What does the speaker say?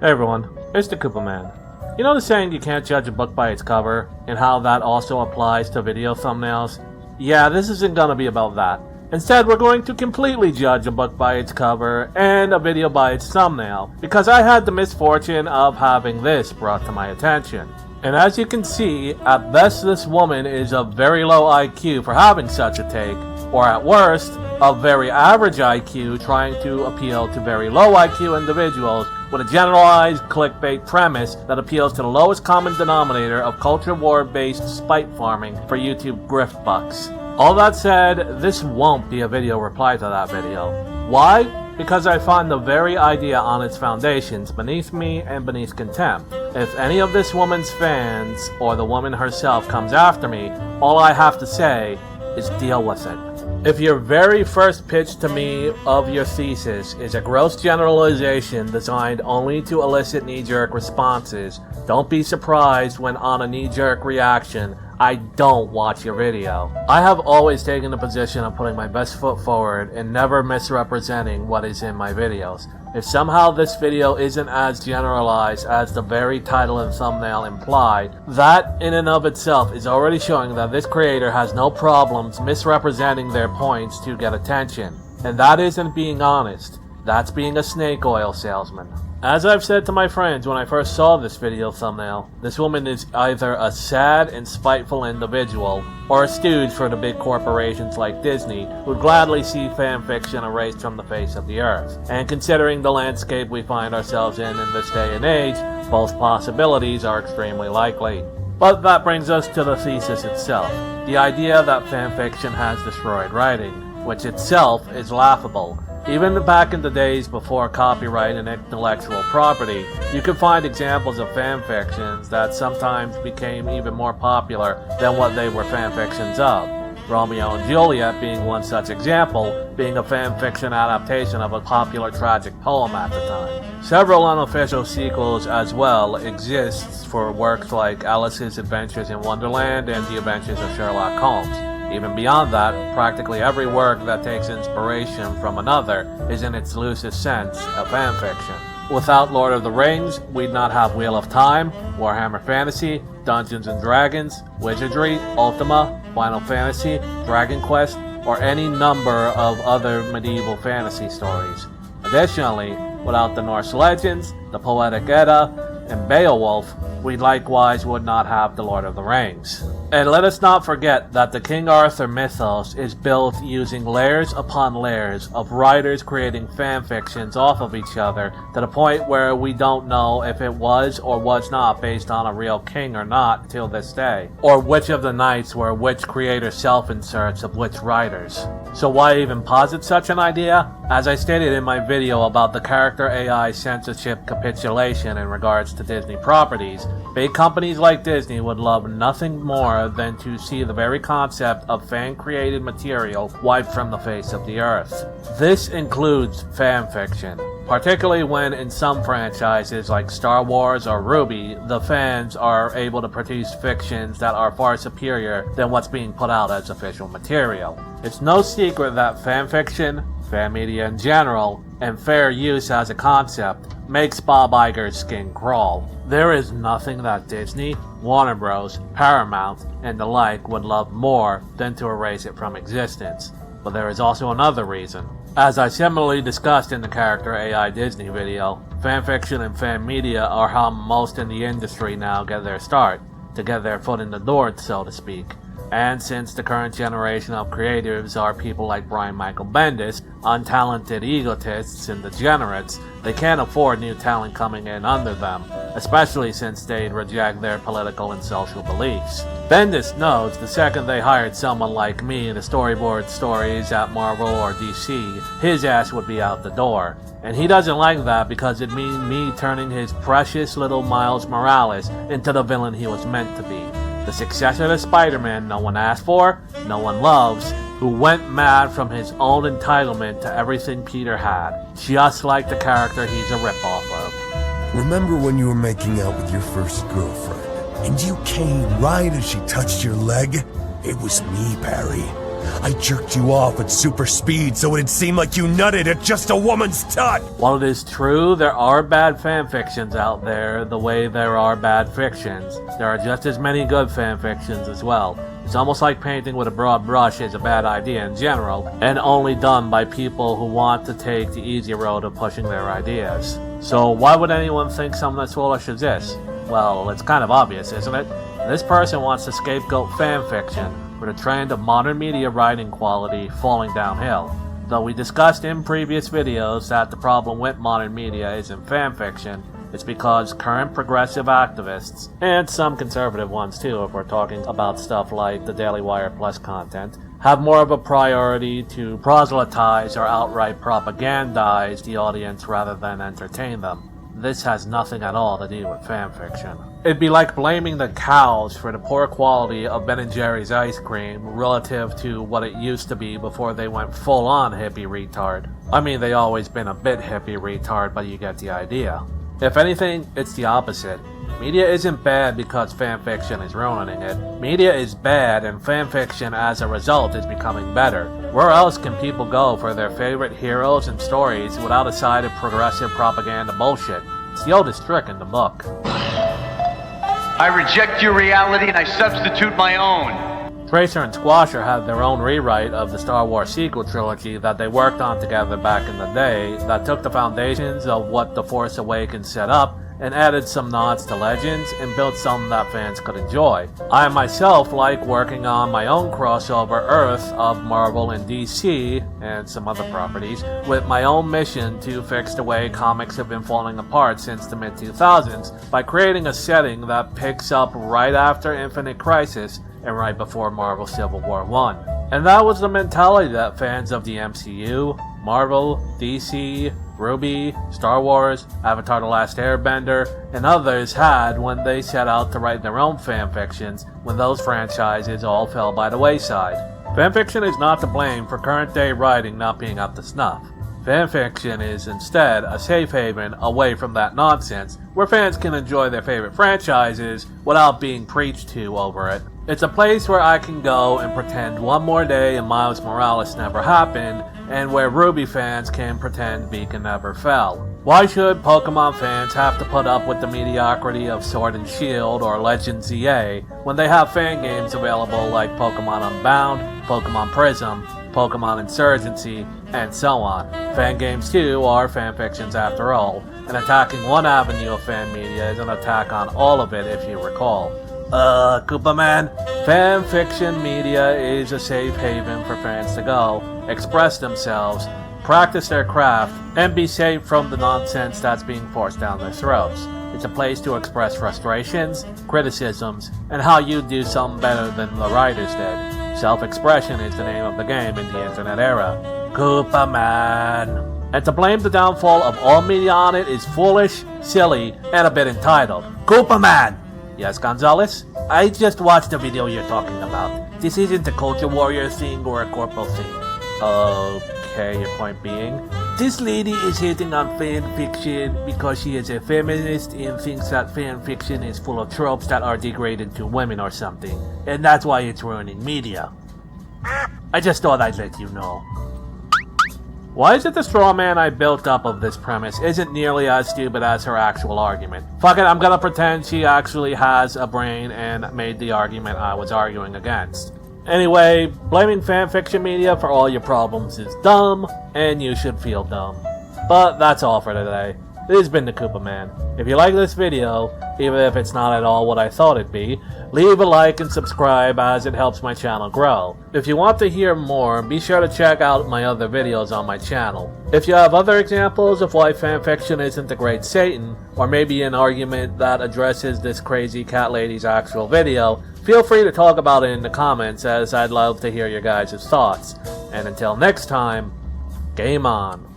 Hey everyone, it's the Koopa Man. You know the saying you can't judge a book by its cover, and how that also applies to video thumbnails? Yeah, this isn't gonna be about that. Instead, we're going to completely judge a book by its cover and a video by its thumbnail, because I had the misfortune of having this brought to my attention. And as you can see, at best this woman is of very low IQ for having such a take, or at worst, of very average IQ trying to appeal to very low IQ individuals with a generalized clickbait premise that appeals to the lowest common denominator of culture war-based spite farming for YouTube grift bucks. All that said, this won't be a video reply to that video. Why? Because I find the very idea on its foundations beneath me and beneath contempt. If any of this woman's fans, or the woman herself, comes after me, all I have to say is deal with it. If your very first pitch to me of your thesis is a gross generalization designed only to elicit knee-jerk responses, don't be surprised when on a knee-jerk reaction, I don't watch your video. I have always taken the position of putting my best foot forward and never misrepresenting what is in my videos. If somehow this video isn't as generalized as the very title and thumbnail imply, that in and of itself is already showing that this creator has no problems misrepresenting their points to get attention. And that isn't being honest, that's being a snake oil salesman. As I've said to my friends when I first saw this video thumbnail, this woman is either a sad and spiteful individual, or a stooge for the big corporations like Disney, who'd gladly see fanfiction erased from the face of the earth. And considering the landscape we find ourselves in this day and age, both possibilities are extremely likely. But that brings us to the thesis itself, the idea that fanfiction has destroyed writing, which itself is laughable. Even back in the days before copyright and intellectual property, you could find examples of fanfictions that sometimes became even more popular than what they were fanfictions of. Romeo and Juliet being one such example, being a fanfiction adaptation of a popular tragic poem at the time. Several unofficial sequels as well exist for works like Alice's Adventures in Wonderland and The Adventures of Sherlock Holmes. Even beyond that, practically every work that takes inspiration from another is in its loosest sense a fanfiction. Without Lord of the Rings, we'd not have Wheel of Time, Warhammer Fantasy, Dungeons & Dragons, Wizardry, Ultima, Final Fantasy, Dragon Quest, or any number of other medieval fantasy stories. Additionally, without the Norse legends, the Poetic Edda, and Beowulf, we likewise would not have the Lord of the Rings. And let us not forget that the King Arthur mythos is built using layers upon layers of writers creating fanfictions off of each other to the point where we don't know if it was or was not based on a real king or not till this day, or which of the knights were which creator self-inserts of which writers. So why even posit such an idea? As I stated in my video about the character AI censorship capitulation in regards to Disney properties, big companies like Disney would love nothing more than to see the very concept of fan-created material wiped from the face of the earth. This includes fanfiction, particularly when in some franchises like Star Wars or RWBY, the fans are able to produce fictions that are far superior than what's being put out as official material. It's no secret that fanfiction, fan media in general, and fair use as a concept makes Bob Iger's skin crawl. There is nothing that Disney, Warner Bros., Paramount, and the like would love more than to erase it from existence. But there is also another reason. As I similarly discussed in the Character AI Disney video, fanfiction and fan media are how most in the industry now get their start, to get their foot in the door, so to speak. And since the current generation of creatives are people like Brian Michael Bendis, untalented egotists and degenerates, they can't afford new talent coming in under them, especially since they'd reject their political and social beliefs. Bendis knows the second they hired someone like me to storyboard stories at Marvel or DC, his ass would be out the door. And he doesn't like that because it means me turning his precious little Miles Morales into the villain he was meant to be. The successor to Spider-Man no one asked for, no one loves, who went mad from his own entitlement to everything Peter had, just like the character he's a ripoff of. Remember when you were making out with your first girlfriend, and you came right as she touched your leg? It was me, Barry. I jerked you off at super speed so it'd seem like you nutted at just a woman's tut. While it is true there are bad fanfictions out there, the way there are bad fictions, there are just as many good fanfictions as well. It's almost like painting with a broad brush is a bad idea in general, and only done by people who want to take the easy road of pushing their ideas. So why would anyone think something as foolish as this? Well, it's kind of obvious, isn't it? This person wants to scapegoat fanfiction for the trend of modern media writing quality falling downhill. Though we discussed in previous videos that the problem with modern media isn't fanfiction, it's because current progressive activists, and some conservative ones too if we're talking about stuff like the Daily Wire Plus content, have more of a priority to proselytize or outright propagandize the audience rather than entertain them. This has nothing at all to do with fanfiction. It'd be like blaming the cows for the poor quality of Ben & Jerry's ice cream relative to what it used to be before they went full-on hippie retard. I mean, they always been a bit hippie retard, but you get the idea. If anything, it's the opposite. Media isn't bad because fanfiction is ruining it. Media is bad and fanfiction as a result is becoming better. Where else can people go for their favorite heroes and stories without a side of progressive propaganda bullshit? It's the oldest trick in the book. I reject your reality and I substitute my own. Tracer and Squasher had their own rewrite of the Star Wars sequel trilogy that they worked on together back in the day that took the foundations of what The Force Awakens set up and added some nods to Legends and built something that fans could enjoy. I myself like working on my own crossover Earth of Marvel and DC and some other properties with my own mission to fix the way comics have been falling apart since the mid-2000s by creating a setting that picks up right after Infinite Crisis and right before Marvel Civil War I. And that was the mentality that fans of the MCU, Marvel, DC, Ruby, Star Wars, Avatar The Last Airbender, and others had when they set out to write their own fanfictions when those franchises all fell by the wayside. Fanfiction is not to blame for current day writing not being up to snuff. Fanfiction is instead a safe haven away from that nonsense where fans can enjoy their favorite franchises without being preached to over it. It's a place where I can go and pretend one more day and Miles Morales never happened, and where Ruby fans can pretend Beacon never fell. Why should Pokemon fans have to put up with the mediocrity of Sword and Shield or Legends EA when they have fan games available like Pokemon Unbound, Pokemon Prism, Pokemon Insurgency, and so on? Fan games too are fanfictions after all, and attacking one avenue of fan media is an attack on all of it if you recall. Koopa Man, fanfiction media is a safe haven for fans to go, express themselves, practice their craft, and be safe from the nonsense that's being forced down their throats. It's a place to express frustrations, criticisms, and how you do something better than the writers did. Self-expression is the name of the game in the internet era. Koopa Man. And to blame the downfall of all media on it is foolish, silly, and a bit entitled. Koopa Man! Yes, Gonzalez? I just watched the video you're talking about. This isn't a culture warrior thing or a corporal thing. Okay, your point being? This lady is hating on fanfiction because she is a feminist and thinks that fanfiction is full of tropes that are degraded to women or something. And that's why it's ruining media. I just thought I'd let you know. Why is it the straw man I built up of this premise isn't nearly as stupid as her actual argument? Fuck it, I'm gonna pretend she actually has a brain and made the argument I was arguing against. Anyway, blaming fanfiction media for all your problems is dumb, and you should feel dumb. But that's all for today. This has been the Koopa Man. If you like this video, even if it's not at all what I thought it'd be, leave a like and subscribe as it helps my channel grow. If you want to hear more, be sure to check out my other videos on my channel. If you have other examples of why fanfiction isn't the great Satan, or maybe an argument that addresses this crazy cat lady's actual video, feel free to talk about it in the comments as I'd love to hear your guys' thoughts. And until next time, game on.